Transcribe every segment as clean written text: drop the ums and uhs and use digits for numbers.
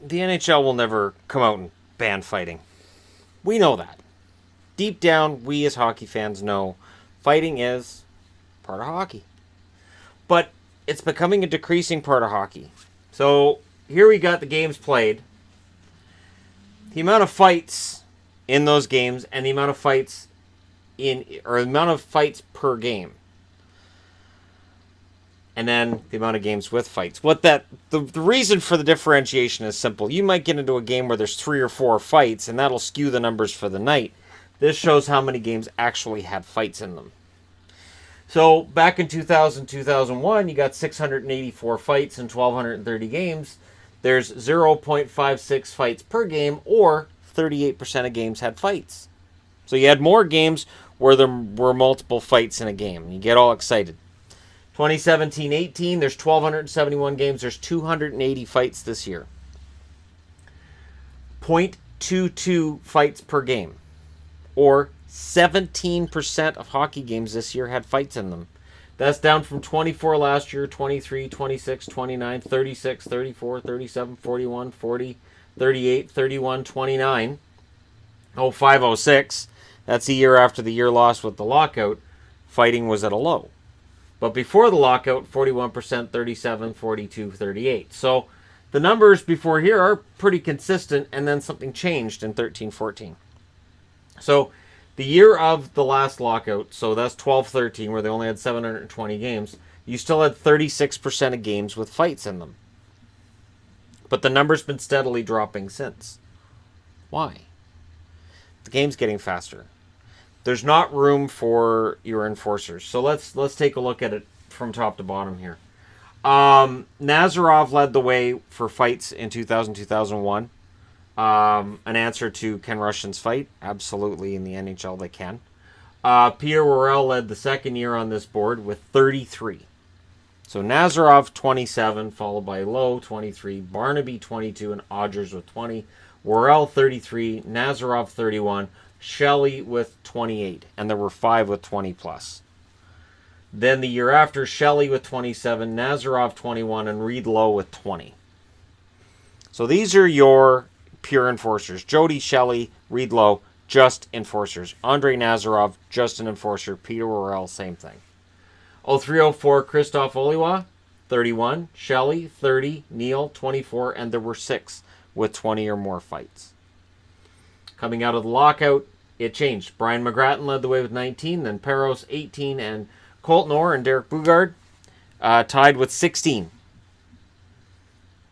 the NHL will never come out and ban fighting. We know that. Deep down, we as hockey fans know fighting is part of hockey. But it's becoming a decreasing part of hockey. So here we got the games played. The amount of fights in those games and the amount of fights per game. And then the amount of games with fights. The reason for the differentiation is simple. You might get into a game where there's 3 or 4 fights, and that'll skew the numbers for the night. This shows how many games actually had fights in them. So back in 2000, 2001, you got 684 fights in 1,230 games. There's 0.56 fights per game, or 38% of games had fights. So you had more games where there were multiple fights in a game. You get all excited. 2017-18, there's 1,271 games. There's 280 fights this year. 0.22 fights per game. Or 17% of hockey games this year had fights in them. That's down from 24 last year, 23, 26, 29, 36, 34, 37, 41, 40, 38, 31, 29. 05, 06. That's a year after the year lost with the lockout. Fighting was at a low. But before the lockout, 41%, 37, 42, 38. So the numbers before here are pretty consistent, and then something changed in 13-14. So the year of the last lockout, so that's 12-13, where they only had 720 games, you still had 36% of games with fights in them. But the number's been steadily dropping since. Why? The game's getting faster. There's not room for your enforcers. So let's take a look at it from top to bottom here. Nazarov led the way for fights in 2000-2001. An answer to Ken Russian's fight. Absolutely, in the NHL they can. Pierre Worrell led the second year on this board with 33. So Nazarov 27, followed by Lowe 23, Barnaby 22, and Odgers with 20. Worrell 33, Nazarov 31, Shelley with 28, and there were 5 with 20 plus. Then the year after, Shelley with 27, Nazarov 21, and Reed Lowe with 20. So these are your pure enforcers. Jody, Shelley, Reed Lowe, just enforcers. Andre Nazarov, just an enforcer. Peter Worrell, same thing. 03-04, Christoph Oliwa, 31. Shelley, 30. Neal, 24. And there were 6 with 20 or more fights. Coming out of the lockout, it changed. Brian McGrattan led the way with 19. Then Peros, 18. And Colton Orr and Derek Bugard tied with 16.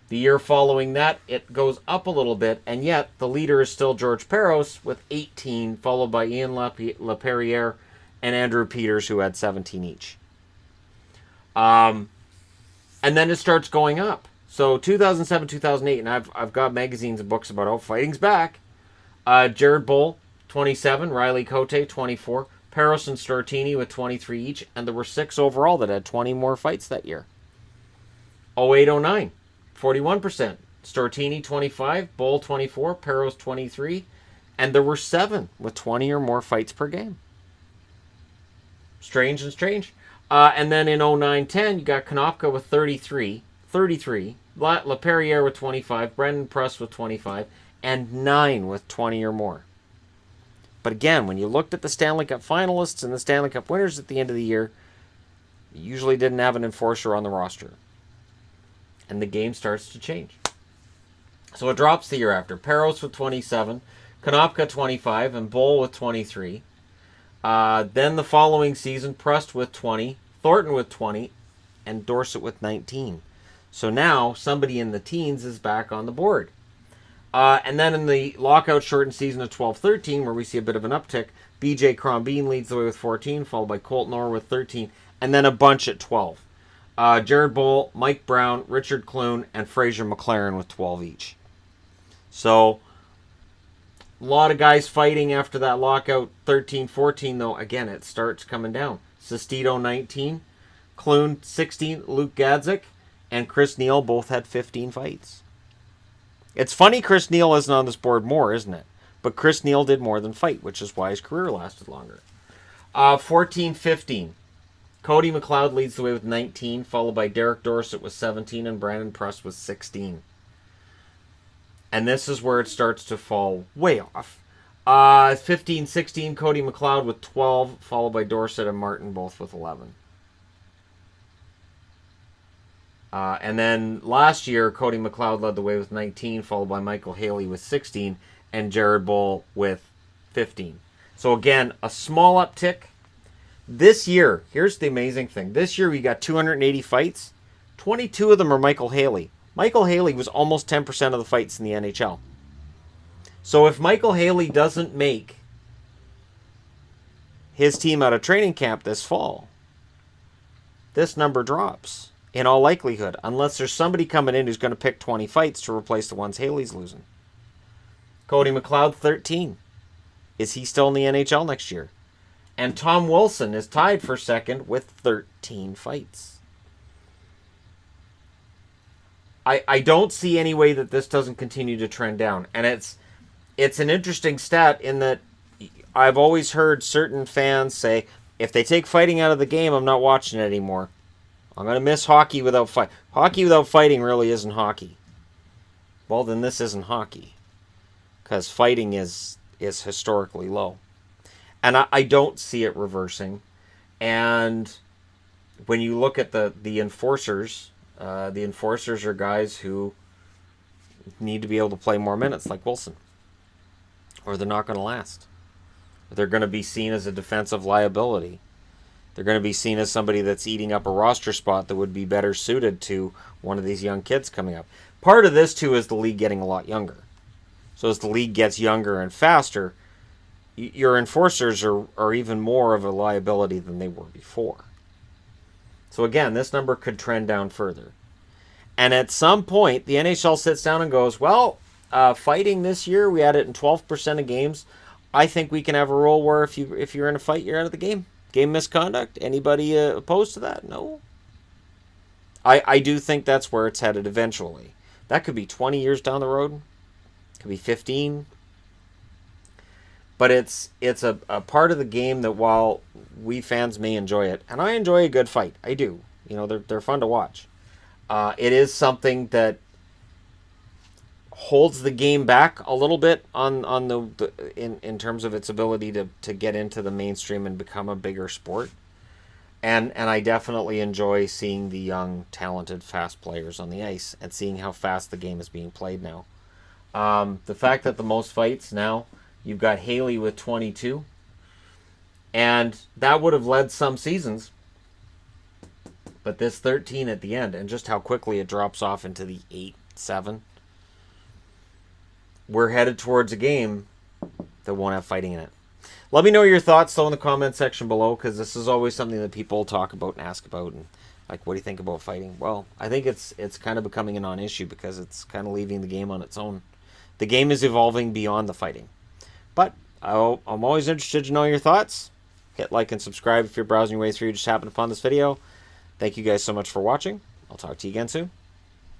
The year following that, it goes up a little bit, and yet the leader is still George Peros with 18, followed by Ian Laperriere and Andrew Peters, who had 17 each. And then it starts going up. So 2007, 2008, and I've got magazines and books about, fighting's back. Jared Boll, 27, Riley Cote, 24, Peros and Stortini with 23 each, and there were 6 overall that had 20 more fights that year. 08-09. 41%. Stortini 25, Boll 24, Peros 23, and there were 7 with 20 or more fights per game. Strange. And then in 09-10, you got Konopka with 33, Laperriere with 25, Brendan Press with 25, and 9 with 20 or more. But again, when you looked at the Stanley Cup finalists and the Stanley Cup winners at the end of the year, you usually didn't have an enforcer on the roster. And the game starts to change. So it drops the year after. Peros with 27, Konopka 25, and Boll with 23. Then the following season, Prust with 20, Thornton with 20, and Dorsett with 19. So now somebody in the teens is back on the board. And then in the lockout shortened season of 12-13, where we see a bit of an uptick, BJ Crombeen leads the way with 14, followed by Colton Orr with 13, and then a bunch at 12. Jared Boll, Mike Brown, Richard Clune, and Fraser McLaren with 12 each. So, a lot of guys fighting after that lockout. 13-14, though, again, it starts coming down. Sestito, 19. Clune, 16. Luke Gadzik and Chris Neal both had 15 fights. It's funny Chris Neal isn't on this board more, isn't it? But Chris Neal did more than fight, which is why his career lasted longer. 14-15. Cody McLeod leads the way with 19, followed by Derek Dorsett with 17 and Brandon Prust with 16. And this is where it starts to fall way off. 15-16, Cody McLeod with 12, followed by Dorsett and Martin, both with 11. And then last year, Cody McLeod led the way with 19, followed by Michael Haley with 16, and Jared Bull with 15. So again, a small uptick. This year, here's the amazing thing. This year we got 280 fights. 22 of them are Michael Haley. Michael Haley was almost 10% of the fights in the NHL. So if Michael Haley doesn't make his team out of training camp this fall, this number drops in all likelihood, unless there's somebody coming in who's going to pick 20 fights to replace the ones Haley's losing. Cody McLeod, 13. Is he still in the NHL next year? And Tom Wilson is tied for second with 13 fights. I don't see any way that this doesn't continue to trend down. And it's an interesting stat in that I've always heard certain fans say, if they take fighting out of the game, I'm not watching it anymore. I'm going to miss hockey without fight. Hockey without fighting really isn't hockey. Well, then this isn't hockey. Because fighting is historically low. And I don't see it reversing. And when you look at the enforcers are guys who need to be able to play more minutes, like Wilson. Or they're not going to last. They're going to be seen as a defensive liability. They're going to be seen as somebody that's eating up a roster spot that would be better suited to one of these young kids coming up. Part of this, too, is the league getting a lot younger. So as the league gets younger and faster, your enforcers are even more of a liability than they were before. So again, this number could trend down further. And at some point, the NHL sits down and goes, well, fighting this year, we had it in 12% of games. I think we can have a rule where if you're in a fight, you're out of the game. Game misconduct? Anybody opposed to that? No. I do think that's where it's headed eventually. That could be 20 years down the road. Could be 15. But it's a part of the game that while we fans may enjoy it, and I enjoy a good fight, I do. You know, they're fun to watch. It is something that holds the game back a little bit in terms of its ability to get into the mainstream and become a bigger sport. And I definitely enjoy seeing the young, talented, fast players on the ice and seeing how fast the game is being played now. The fact that the most fights now, you've got Haley with 22, and that would have led some seasons. But this 13 at the end, and just how quickly it drops off into the 8, 7. We're headed towards a game that won't have fighting in it. Let me know your thoughts, though, in the comment section below, because this is always something that people talk about and ask about. And like, what do you think about fighting? Well, I think it's kind of becoming a non-issue because it's kind of leaving the game on its own. The game is evolving beyond the fighting. But I'm always interested to know your thoughts. Hit like and subscribe if you're browsing your way through. You just happened upon this video. Thank you guys so much for watching. I'll talk to you again soon.